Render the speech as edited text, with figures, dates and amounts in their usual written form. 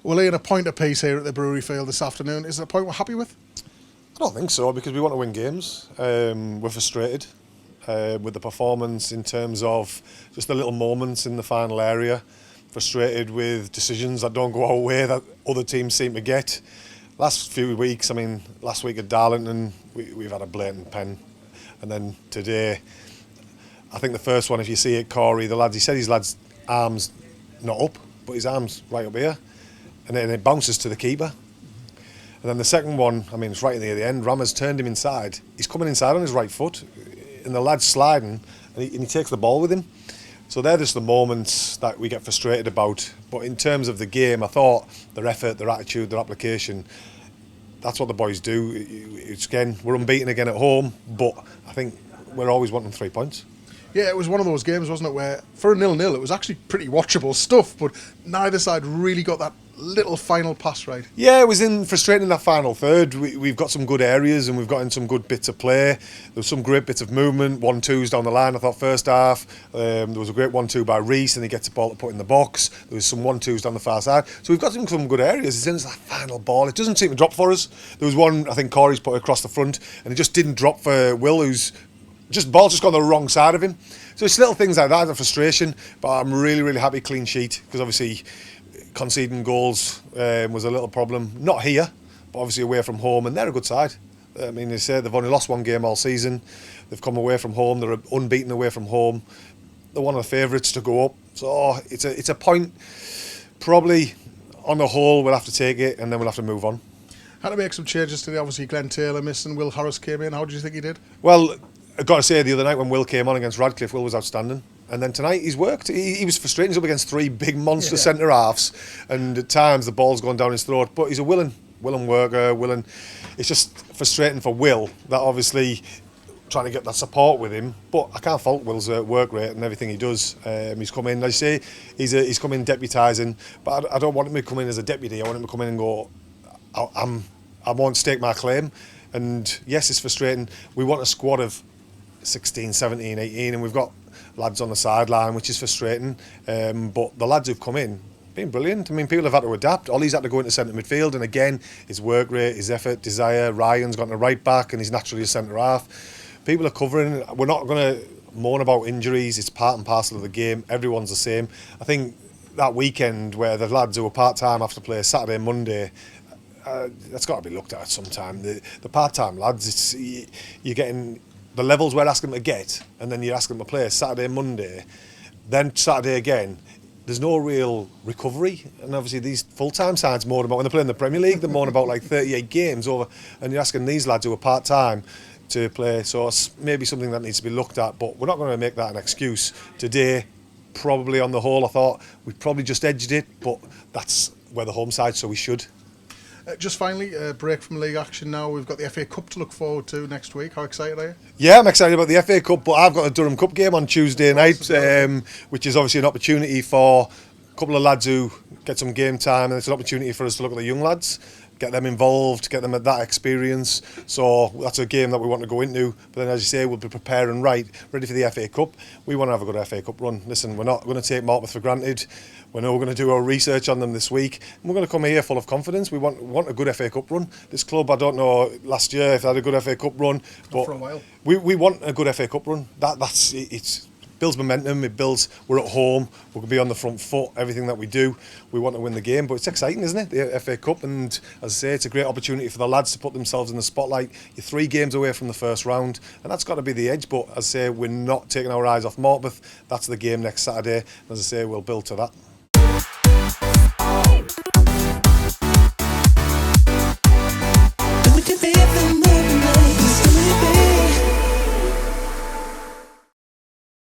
We're laying a point apiece here at the Brewery Field this afternoon. Is it a point we're happy with? I don't think so, because we want to win games. We're frustrated with the performance in terms of just the little moments in the final area. Frustrated with decisions that don't go our way that other teams seem to get. Last few weeks, last week at Darlington, we've had a blatant pen. And then today, I think the first one, if you see it, Corey, he said his lad's arm's not up, but his arm's right up here. And then it bounces to the keeper. And then the second one, it's right near the end. Rammer's turned him inside. He's coming inside on his right foot, and the lad's sliding, and he takes the ball with him. So they're just the moments that we get frustrated about. But in terms of the game, I thought their effort, their attitude, their application, that's what the boys do. Again, we're unbeaten again at home, but I think we're always wanting 3 points. Yeah, it was one of those games, wasn't it, where for a 0-0 it was actually pretty watchable stuff, but neither side really got that little final pass right. Yeah, it was frustrating in that final third. We've got some good areas and we've got in some good bits of play. There was some great bits of movement, 1-2s down the line, I thought, first half. There was a great 1-2 by Reese and he gets the ball to put in the box. There was some 1-2s down the far side. So we've got some good areas. It's in that final ball. It doesn't seem to drop for us. There was one, I think Corey's put across the front and it just didn't drop for Will, who's ball's just gone the wrong side of him. So it's little things like that, the frustration. But I'm really, really happy clean sheet, because obviously conceding goals was a little problem. Not here, but obviously away from home, and they're a good side. They say they've only lost one game all season. They've come away from home. They're unbeaten away from home. They're one of the favourites to go up. So it's a point. Probably on the whole, we'll have to take it, and then we'll have to move on. Had to make some changes today. Obviously, Glenn Taylor missing. Will Harris came in. How did you think he did? Well, I've got to say, the other night when Will came on against Radcliffe, Will was outstanding. And then tonight he's worked. He was frustrating. He's up against 3 big monster centre halves, and at times the ball's going down his throat. But he's a willing worker. It's just frustrating for Will that obviously trying to get that support with him. But I can't fault Will's work rate and everything he does. He's come in, as I say, he's come in deputising. But I don't want him to come in as a deputy. I want him to come in and go, I won't stake my claim. And yes, it's frustrating. We want a squad of 16, 17, 18, and we've got lads on the sideline, which is frustrating. But the lads who've come in, been brilliant. People have had to adapt. Ollie's had to go into centre midfield, and again, his work rate, his effort, desire. Ryan's gone to right back, and he's naturally a centre half. People are covering. We're not going to moan about injuries. It's part and parcel of the game. Everyone's the same. I think that weekend where the lads who were part-time have to play Saturday, Monday, that's got to be looked at sometime. The part-time lads, you're getting the levels we're asking them to get, and then you're asking them to play Saturday, Monday, then Saturday again. There's no real recovery, and obviously these full-time sides moan about when they play in the Premier League, they're moan about like 38 games over, and you're asking these lads who are part-time to play. So it's maybe something that needs to be looked at, but we're not going to make that an excuse. Today, probably on the whole, I thought we probably just edged it, but that's where the home side, so we should. Just finally, a break from league action now. We've got the FA Cup to look forward to next week. How excited are you? Yeah, I'm excited about the FA Cup, but I've got a Durham Cup game on Tuesday night, which is obviously an opportunity for a couple of lads who get some game time, and it's an opportunity for us to look at the young lads, get them involved, get them at that experience. So that's a game that we want to go into. But then, as you say, we'll be preparing ready for the FA Cup. We want to have a good FA Cup run. Listen, we're not going to take Morpeth for granted. We know we're going to do our research on them this week. And we're going to come here full of confidence. We want a good FA Cup run. This club, I don't know last year if they had a good FA Cup run, but for a while. We want a good FA Cup run. That's it's builds momentum, we're at home, we're going to be on the front foot, everything that we do, we want to win the game. But it's exciting, isn't it, the FA Cup? And as I say, it's a great opportunity for the lads to put themselves in the spotlight. You're 3 games away from the first round, and that's got to be the edge. But as I say, we're not taking our eyes off Morpeth. That's the game next Saturday, and as I say, we'll build to that.